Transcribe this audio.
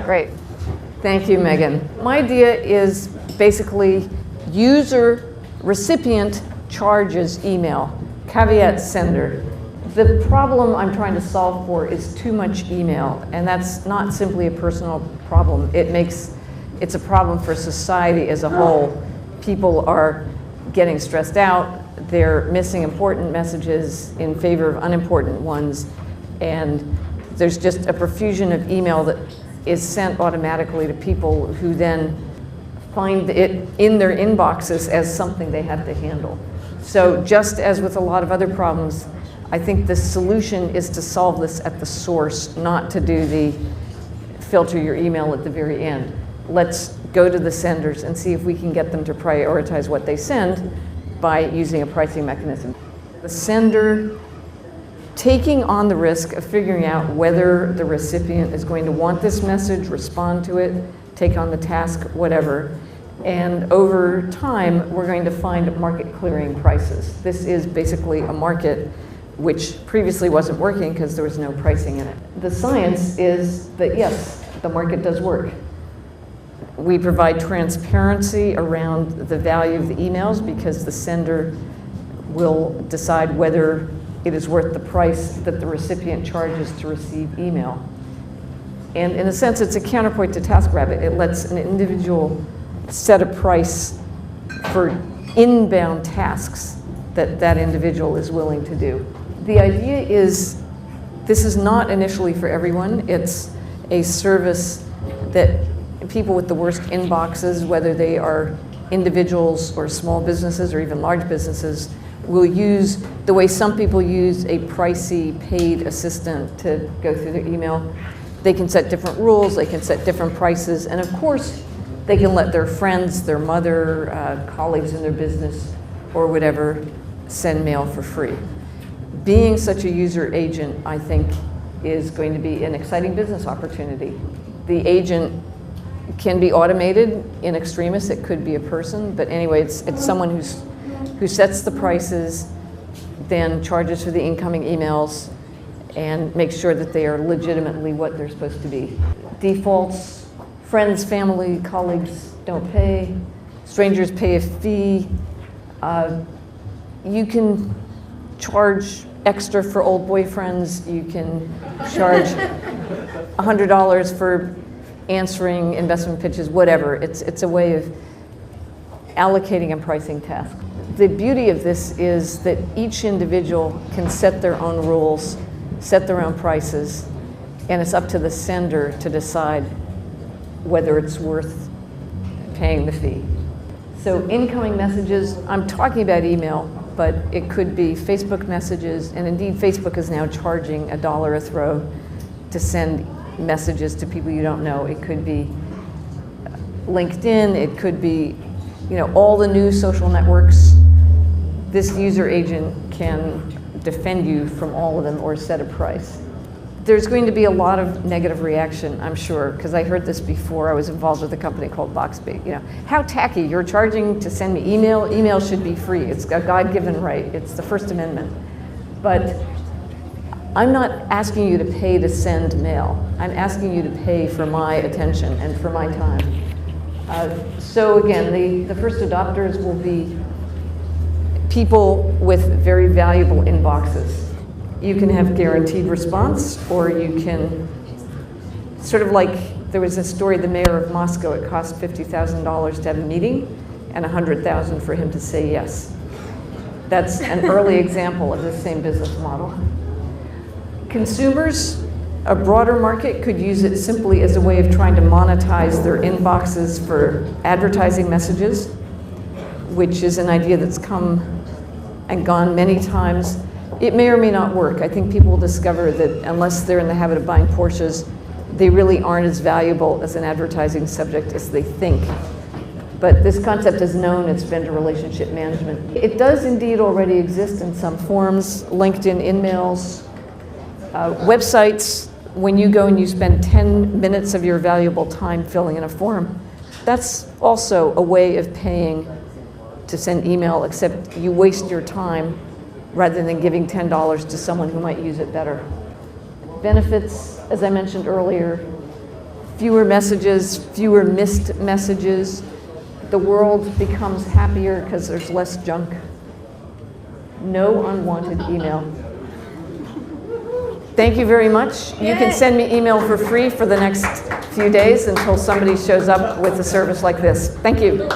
Great. Thank you, Megan. My idea is basically recipient charges email, caveat sender. The problem I'm trying to solve for is too much email, and that's not simply a personal problem. It's a problem for society as a whole. People are getting stressed out, they're missing important messages in favor of unimportant ones, and there's just a profusion of email that is sent automatically to people who then find it in their inboxes as something they have to handle. So just as with a lot of other problems, I think the solution is to solve this at the source, not to do the filter your email at the very end. Let's go to the senders and see if we can get them to prioritize what they send by using a pricing mechanism. The sender taking on the risk of figuring out whether the recipient is going to want this message, respond to it, take on the task, whatever. And over time, we're going to find market clearing prices. This is basically a market which previously wasn't working because there was no pricing in it. The science is that yes, the market does work. We provide transparency around the value of the emails because the sender will decide whether it is worth the price that the recipient charges to receive email. And in a sense, it's a counterpoint to TaskRabbit. It lets an individual set a price for inbound tasks that that individual is willing to do. The idea is this is not initially for everyone. It's a service that people with the worst inboxes, whether they are individuals or small businesses or even large businesses, will use the way some people use a pricey paid assistant to go through their email. They can set different rules, they can set different prices, and of course, they can let their friends, their mother, colleagues in their business, or whatever, send mail for free. Being such a user agent, I think, is going to be an exciting business opportunity. The agent can be automated in extremis. It could be a person, but anyway, it's someone who sets the prices, then charges for the incoming emails, and makes sure that they are legitimately what they're supposed to be. Defaults, friends, family, colleagues don't pay. Strangers pay a fee. You can charge extra for old boyfriends. You can charge $100 for answering investment pitches, whatever. It's a way of allocating and pricing tasks. The beauty of this is that each individual can set their own rules, set their own prices, and it's up to the sender to decide whether it's worth paying the fee. So incoming messages, I'm talking about email, but it could be Facebook messages, and indeed Facebook is now charging $1 a throw to send messages to people you don't know. It could be LinkedIn, it could be all the new social networks. This user agent can defend you from all of them or set a price. There's going to be a lot of negative reaction, I'm sure, because I heard this before. I was involved with a company called Boxbait. How tacky, you're charging to send me email? Email should be free. It's a God-given right. It's the First Amendment. But I'm not asking you to pay to send mail. I'm asking you to pay for my attention and for my time. So again, the first adopters will be people with very valuable inboxes. You can have guaranteed response, or you can, sort of like, there was a story, the mayor of Moscow, it cost $50,000 to have a meeting and $100,000 for him to say yes. That's an early example of this same business model. Consumers, a broader market, could use it simply as a way of trying to monetize their inboxes for advertising messages, which is an idea that's come and gone many times. It may or may not work. I think people will discover that unless they're in the habit of buying Porsches, they really aren't as valuable as an advertising subject as they think. But this concept is known as vendor relationship management. It does indeed already exist in some forms. LinkedIn InMails, websites, when you go and you spend 10 minutes of your valuable time filling in a form, that's also a way of paying to send email, except you waste your time rather than giving $10 to someone who might use it better. Benefits, as I mentioned earlier, fewer messages, fewer missed messages. The world becomes happier because there's less junk. No unwanted email. Thank you very much. You can send me email for free for the next few days until somebody shows up with a service like this. Thank you.